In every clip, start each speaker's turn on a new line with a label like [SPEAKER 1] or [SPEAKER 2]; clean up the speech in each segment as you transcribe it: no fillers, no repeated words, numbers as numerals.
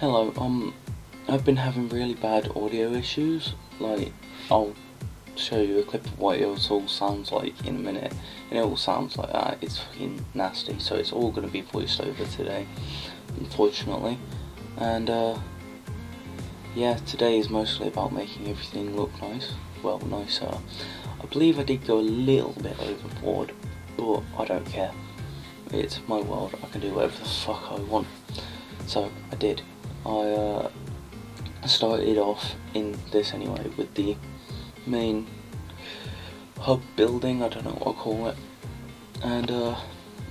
[SPEAKER 1] Hello, I've been having really bad audio issues. Like, I'll show you a clip of what it all sounds like in a minute, and it all sounds like that. It's fucking nasty, so it's all gonna be voiced over today, unfortunately. And, yeah, today is mostly about making everything look nice. Well, nicer. I believe I did go a little bit overboard, but I don't care. It's my world, I can do whatever the fuck I want. So, I did. I started off in this anyway with the main hub building, I don't know what I'll call it, and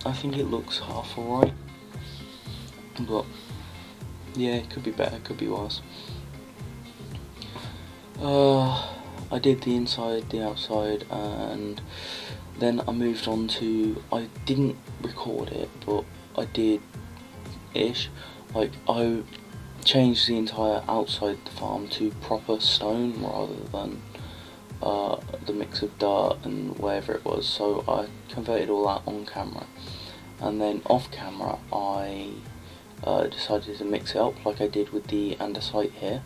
[SPEAKER 1] I think it looks half alright, but yeah, it could be better, it could be worse. I did the inside, the outside, and then I moved on to, I didn't record it, but I did-ish, like I changed the entire outside the farm to proper stone rather than the mix of dirt and whatever it was, so I converted all that on camera, and then off camera I decided to mix it up like I did with the andesite here,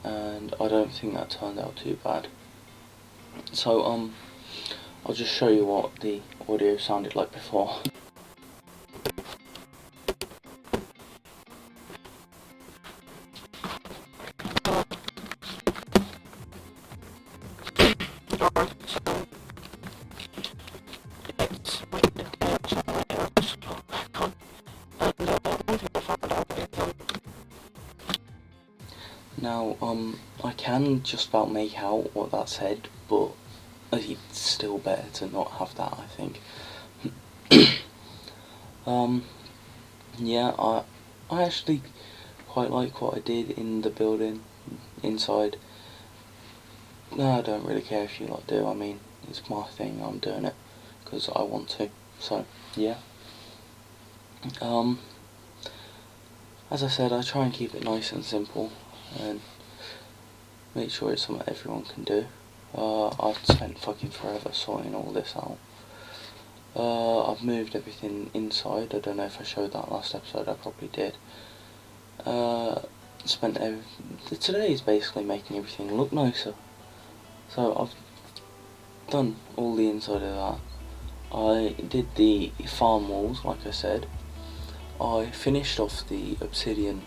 [SPEAKER 1] and I don't think that turned out too bad. So I'll just show you what the audio sounded like before. Now, I can just about make out what that said, but it's still better to not have that, I think. Yeah, I actually quite like what I did in the building, inside. No, I don't really care if you lot do, I mean, it's my thing, I'm doing it, because I want to, so, yeah. As I said, I try and keep it nice and simple, and make sure it's something everyone can do. I've spent fucking forever sorting all this out. I've moved everything inside. I don't know if I showed that last episode, I probably did. Today is basically making everything look nicer. So I've done all the inside of that. I did the farm walls, like I said. I finished off the obsidian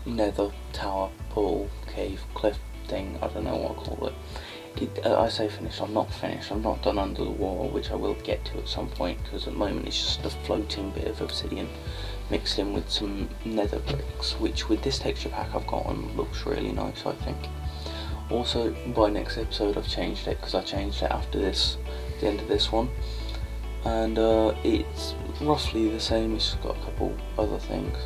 [SPEAKER 1] nether tower, pool, cave, cliff thing, I don't know what I call it. I say finished, I'm not finished, I'm not done under the wall, which I will get to at some point, because at the moment it's just a floating bit of obsidian mixed in with some nether bricks, which with this texture pack I've gotten looks really nice, I think. Also, by next episode I've changed it, because I changed it after this, the end of this one, and it's roughly the same, it's just got a couple other things.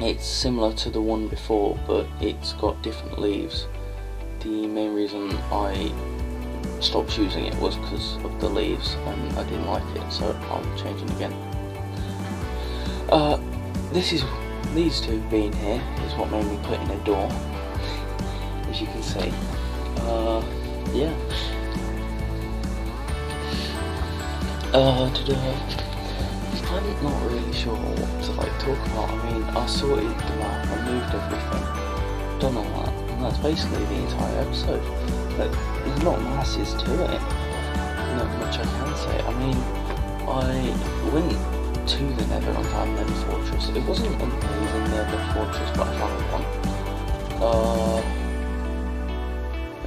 [SPEAKER 1] It's similar to the one before, but it's got different leaves. The main reason I stopped using it was because of the leaves, and I didn't like it, so I'm changing again. These two being here is what made me put in a door, as you can see. Yeah. I'm not really sure what to talk about. I mean, I sorted the map, I moved everything, done all that, and that's basically the entire episode. Like, there's not masses to it, not much I can say. I mean, I went to the Nether and found Nether Fortress. It wasn't an amazing Nether Fortress, but I found one.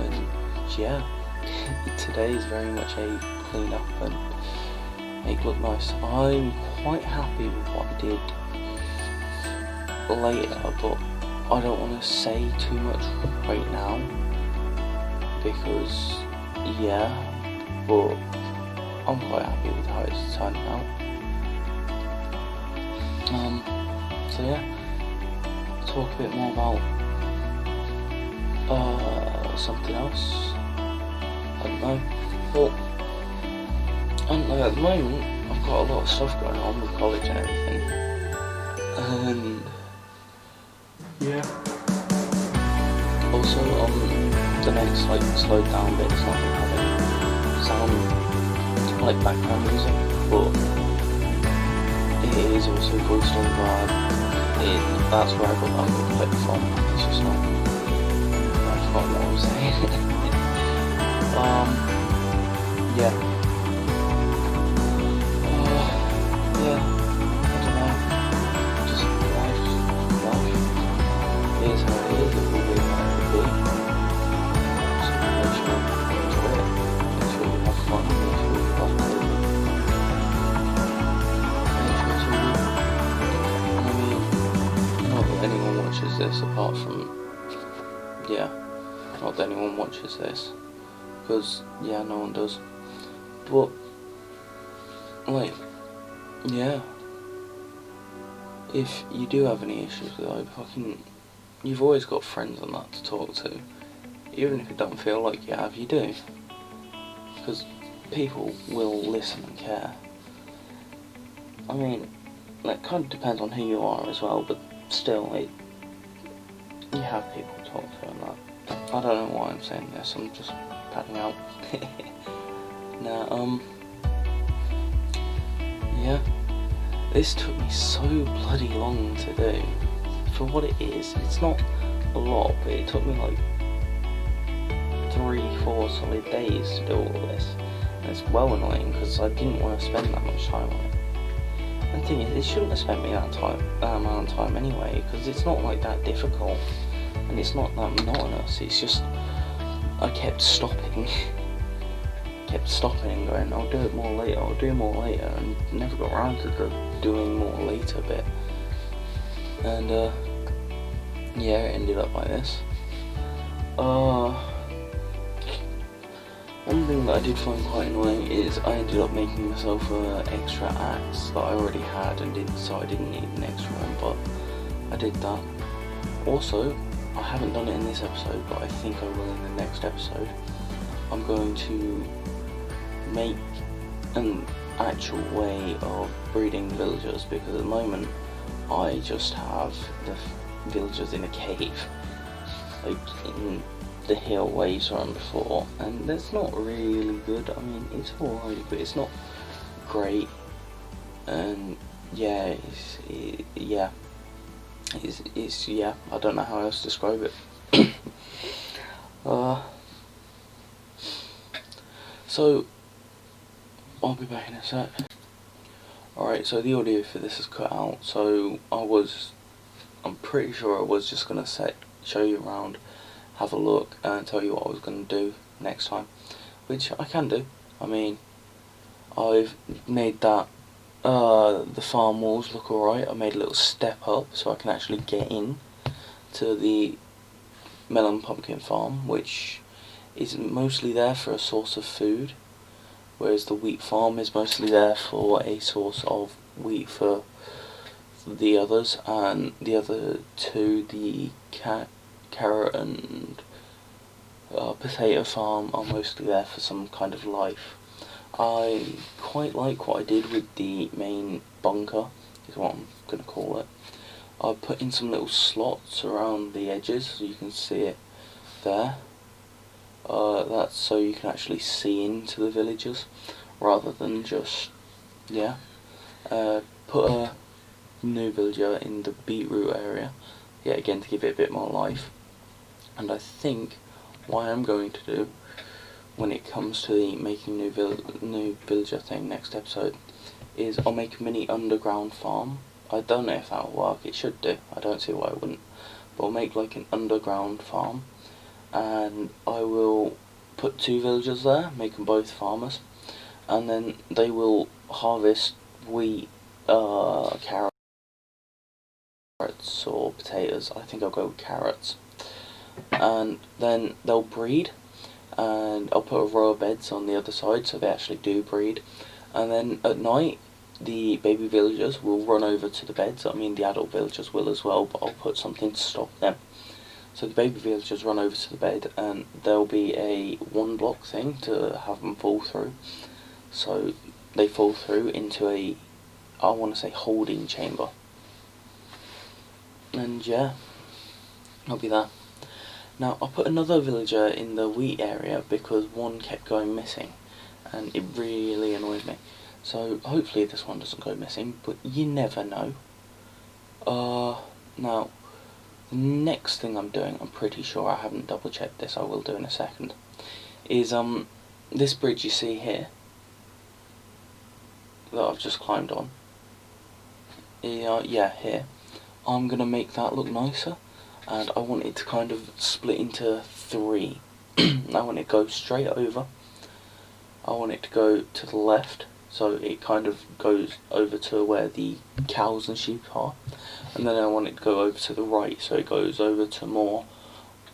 [SPEAKER 1] And yeah, today is very much a clean up and make it look nice. I'm quite happy with what I did later, but I don't want to say too much right now, because yeah, but I'm quite happy with how it's turning out. So yeah, talk a bit more about something else. I don't know, but I don't know, at the moment I've got a lot of stuff going on with college and everything, and yeah. Also, the next slowed down bit is not going to have any sound like background music, but it is also voiced over that's where I got that little clip from. It's just not. I forgot what I was saying. Yeah. Yeah. I don't know. Just life. It is how it is. It will be how it will be. So make sure you enjoy it. Make sure you have fun. Make sure you have fun. Make sure to. I mean, not that anyone watches this apart from. Yeah. Not that anyone watches this. Because, yeah, no one does. But, like, yeah. If you do have any issues with it, you've always got friends and that to talk to. Even if you don't feel like you have, you do. Because people will listen and care. I mean, that kind of depends on who you are as well, but still, you have people to talk to and that. I don't know why I'm saying this, I'm just padding out. Now, yeah, this took me so bloody long to do. For what it is, it's not a lot, but it took me like 3-4 solid days to do all of this. And it's well annoying because I didn't want to spend that much time on it. And the thing is, it shouldn't have spent me that amount of time anyway, because it's not like that difficult. And it's not that monotonous, it's just, I kept stopping. And going, I'll do it more later, and never got around to the doing more later bit. And, yeah, it ended up like this. One thing that I did find quite annoying is I ended up making myself an extra axe that I already had so I didn't need an extra one, but I did that. Also, I haven't done it in this episode, but I think I will in the next episode. I'm going to make an actual way of breeding villagers, because at the moment I just have the villagers in a cave, like in the hill where you saw them before, and that's not really good. I mean, it's alright, but it's not great. And yeah, it's yeah, I don't know how else to describe it. So I'll be back in a sec. Alright, so the audio for this is cut out, so I'm pretty sure I was just gonna show you around, have a look, and tell you what I was gonna do next time, which I can do. I mean, I've made that the farm walls look alright. I made a little step up so I can actually get in to the melon pumpkin farm, which is mostly there for a source of food, whereas the wheat farm is mostly there for a source of wheat for the others, and the other two, the carrot and potato farm, are mostly there for some kind of life. I quite like what I did with the main bunker, is what I'm going to call it. I put in some little slots around the edges so you can see it there. That's so you can actually see into the villagers rather than just, yeah. Put a new villager in the beetroot area, yet again to give it a bit more life. And I think what I'm going to do when it comes to the making new villager thing next episode is I'll make a mini underground farm. I don't know if that'll work, it should do, I don't see why it wouldn't, but I'll make like an underground farm, and I will put 2 villagers there, make them both farmers, and then they will harvest wheat, carrots or potatoes. I think I'll go with carrots, and then they'll breed, and I'll put a row of beds on the other side so they actually do breed, and then at night the baby villagers will run over to the beds. I mean, the adult villagers will as well, but I'll put something to stop them. So the baby villagers run over to the bed, and there'll be a 1-block thing to have them fall through. So they fall through into a, I want to say, holding chamber. And yeah, that'll be that. Now, I put another villager in the wheat area because one kept going missing, and it really annoyed me. So hopefully this one doesn't go missing, but you never know. Now, the next thing I'm doing, I'm pretty sure, I haven't double checked this, I will do in a second, is this bridge you see here, that I've just climbed on, yeah, here, I'm going to make that look nicer, and I want it to kind of split into 3. I want it to go straight over, I want it to go to the left, so it kind of goes over to where the cows and sheep are, and then I want it to go over to the right, so it goes over to more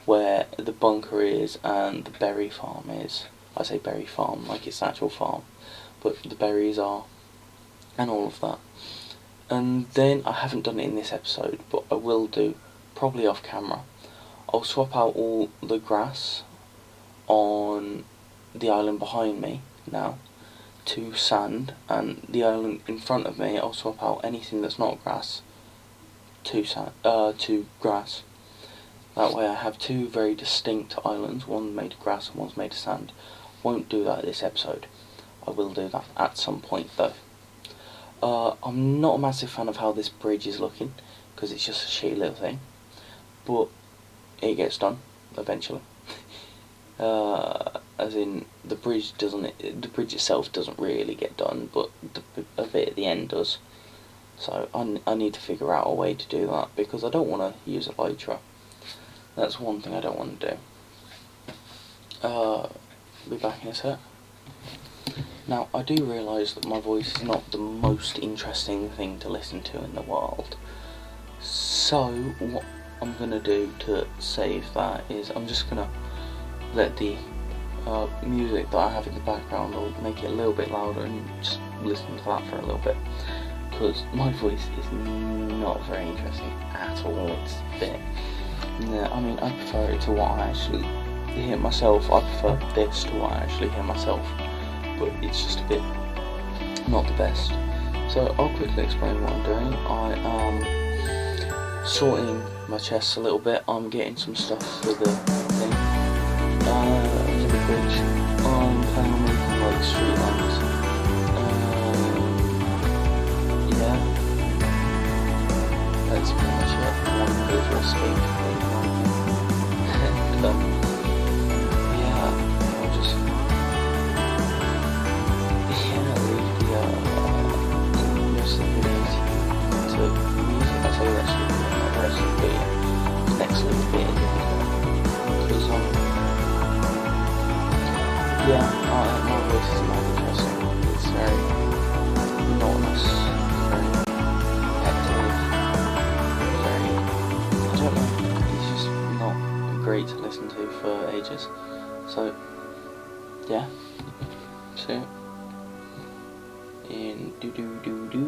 [SPEAKER 1] where the bunker is and the berry farm is. I say berry farm like it's an actual farm, but the berries are, and all of that. And then, I haven't done it in this episode, but I will do, probably off camera, I'll swap out all the grass on the island behind me now to sand, and the island in front of me I'll swap out anything that's not grass to grass. That way I have 2 very distinct islands, one made of grass and one's made of sand. Won't do that this episode. I will do that at some point though. I'm not a massive fan of how this bridge is looking, because it's just a shitty little thing, but it gets done eventually. As in, the bridge itself doesn't really get done, but a bit at the end does. So I need to figure out a way to do that, because I don't want to use a Elytra. That's one thing I don't want to do. Be back in a sec. Now, I do realise that my voice is not the most interesting thing to listen to in the world, so what I'm going to do to save that is I'm just going to let the music that I have in the background, I'll make it a little bit louder and just listen to that for a little bit, because my voice is not very interesting at all. It's a bit, I mean, I prefer it to what I actually hear myself. I prefer this to what I actually hear myself, but it's just a bit not the best. So I'll quickly explain what I'm doing. I am sorting my chests a little bit. I'm getting some stuff for the thing, for the bridge. I'm planning on making like street lamps. Yeah, that's pretty much it. I want to go for a skate. And yeah, I'll just leave the rest of the video to music. I say rest of the video, not rest of the video. The next little bit in the video, because yeah, my voice is not interesting. It's very monotonous, very repetitive, very, I don't know, it's just not great to listen to for ages. So yeah, see you in do.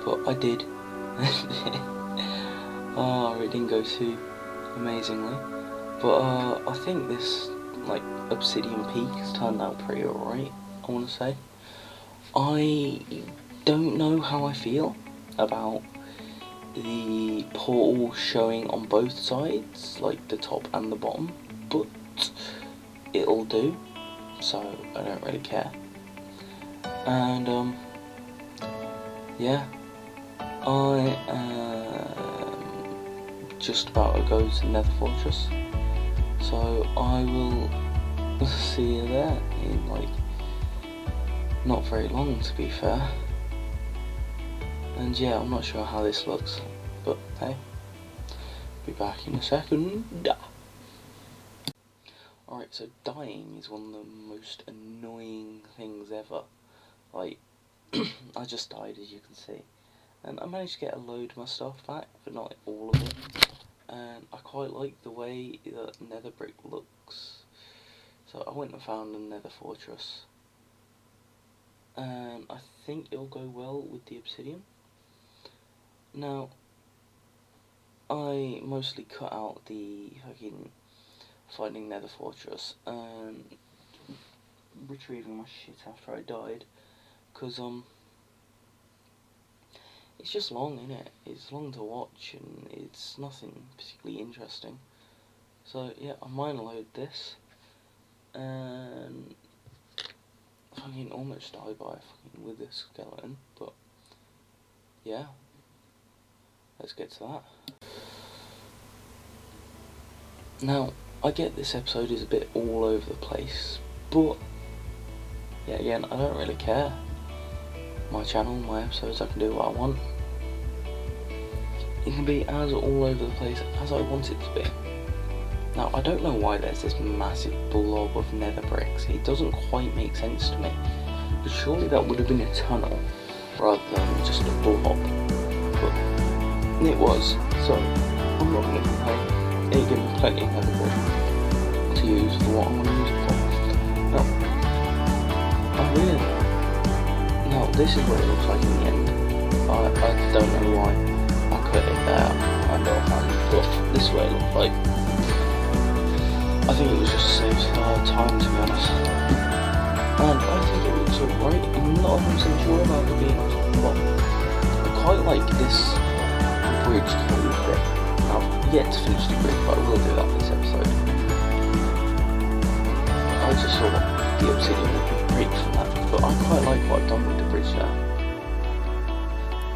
[SPEAKER 1] but I did. It didn't go too amazingly, but I think this like obsidian peak has turned out pretty alright, I want to say. I don't know how I feel about the portal showing on both sides, like the top and the bottom, but it'll do, so I don't really care. And yeah, I am just about to go to Nether Fortress, so I will see you there in like not very long, to be fair. And yeah, I'm not sure how this looks, but hey, be back in a second. Alright, so dying is one of the most annoying things ever. Like, I just died, as you can see, and I managed to get a load of my stuff back, but not all of it. And I quite like the way that Nether brick looks, so I went and found a Nether Fortress, and I think it'll go well with the obsidian. Now, I mostly cut out the fucking finding Nether Fortress and retrieving my shit after I died, because it's just long, innit? It's long to watch and it's nothing particularly interesting. So yeah, I monologued this and fucking almost died by a fucking wither skeleton, but yeah, let's get to that. Now, I get this episode is a bit all over the place, but yeah, again, I don't really care. My channel, my episodes, I can do what I want. It can be as all over the place as I want it to be. Now, I don't know why there's this massive blob of nether bricks. It doesn't quite make sense to me. But surely that would have been a tunnel rather than just a blob. But it was, so I'm not going to complain. It gave me plenty of nether brick to use for what I want to use it for. Now, this is what it looks like in the end. I don't know why I cut it there and offhand, but this is what it looked like. I think it was just saves time, to be honest. And I think it looks alright. I'm not 100% sure about it being on top of the bottom. I quite like this bridge code bit. I've yet to finish the bridge, but I will do that for this episode. I just saw the obsidian would be great from that, but I quite like what I've done with the bridge there.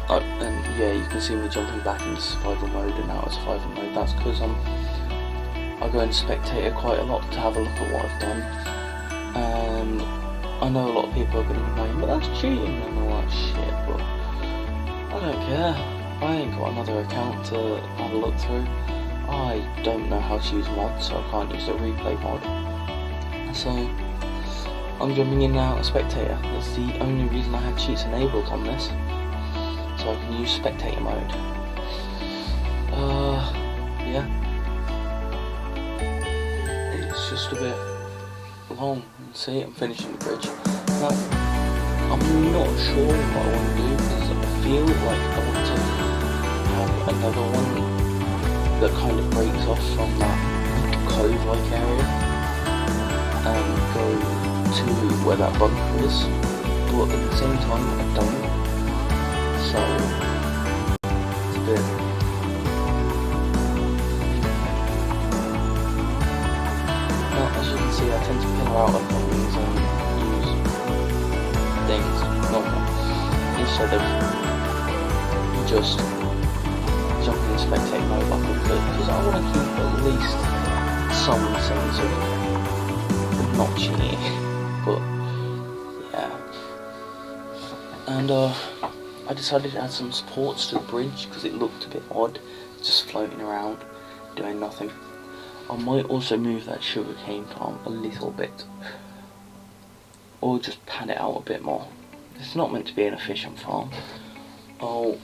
[SPEAKER 1] And yeah, you can see me jumping back into survival mode and out of survival mode. That's because I go into spectator quite a lot to have a look at what I've done. And I know a lot of people are going to complain, but that's cheating and all that shit, but I don't care. I ain't got another account to have a look through. I don't know how to use mods, so I can't use the replay mod. So I'm jumping in now as spectator. That's the only reason I have cheats enabled on this, so I can use spectator mode. Yeah. It's just a bit long. See, I'm finishing the bridge. Now, I'm not sure what I want to do, because I feel like I want to have another one that kind of breaks off from that cove-like area and go to where that bunker is, but at the same time I don't, so it's a bit. Now, as you can see, I tend to pillar out of things and use things normal instead of just jumping in spectator mode like I could, because I want to keep at least some sense of not cheating, but yeah. And I decided to add some supports to the bridge because it looked a bit odd, just floating around, doing nothing. I might also move that sugarcane farm a little bit, or just pad it out a bit more. It's not meant to be an efficient farm. I'll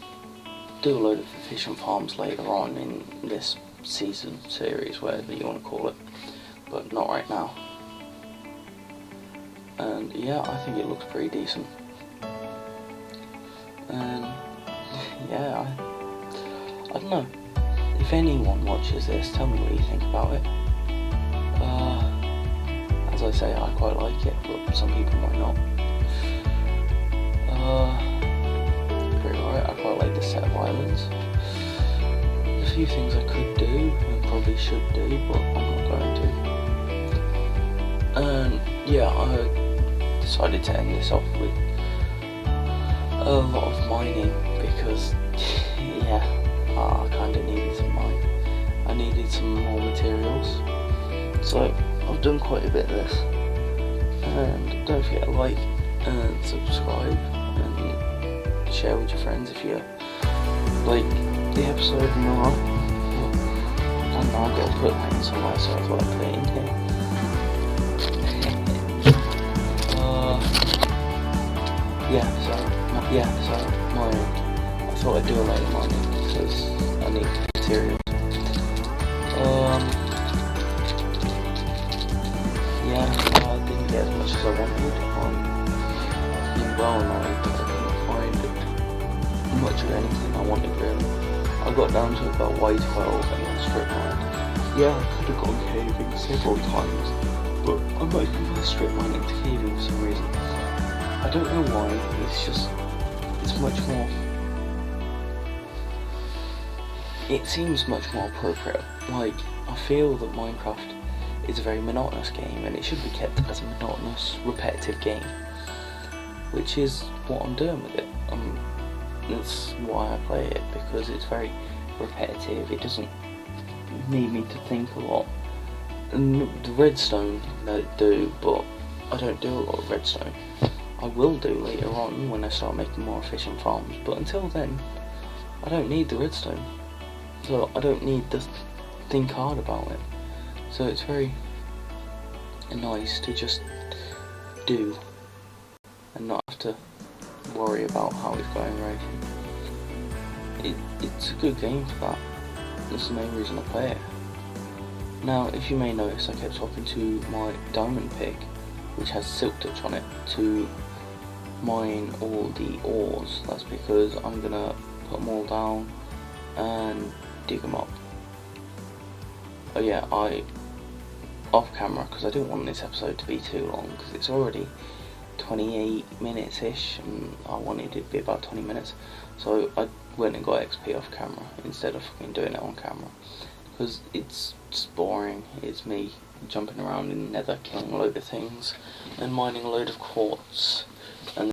[SPEAKER 1] do a load of efficient farms later on in this season, series, whatever you want to call it, but not right now. And yeah, I think it looks pretty decent. And yeah, I don't know. If anyone watches this, tell me what you think about it. As I say, I quite like it, but some people might not. Pretty alright, I quite like this set of islands. There's a few things I could do, and probably should do, but I'm not going to. And yeah, I decided to end this off with a lot of mining, because yeah, I kinda needed some mine. I needed some more materials, so I've done quite a bit of this. And don't forget to like and subscribe and share with your friends if you like the episode and all. I don't know, I've got to put that in somewhere, so I thought I'd put it in here. I thought I'd do a load of mining because I need materials. Yeah, I didn't get as much as I wanted on Well Night, but I couldn't find much of anything I wanted really. I got down to about Y12 and then strip mine. Yeah, I could have gone caving several times, but I might prefer strip mining to caving for some reason. I don't know why, it's much more, it seems much more appropriate. Like, I feel that Minecraft is a very monotonous game, and it should be kept as a monotonous, repetitive game, which is what I'm doing with it. That's why I play it, because it's very repetitive. It doesn't need me to think a lot. And the redstone they do, but I don't do a lot of redstone. I will do later on when I start making more efficient farms, but until then, I don't need the redstone. So I don't need to think hard about it. So it's very nice to just do and not have to worry about how it's going or anything. It's a good game for that. That's the main reason I play it. Now, if you may notice, I kept swapping to my diamond pick, which has silk touch on it, to mine all the ores. That's because I'm gonna put them all down and dig them up. Oh yeah, off camera, because I didn't want this episode to be too long, because it's already 28 minutes ish and I wanted it to be about 20 minutes, so I went and got XP off camera instead of fucking doing it on camera, because it's just boring. It's me jumping around in Nether, killing a load of things and mining a load of quartz and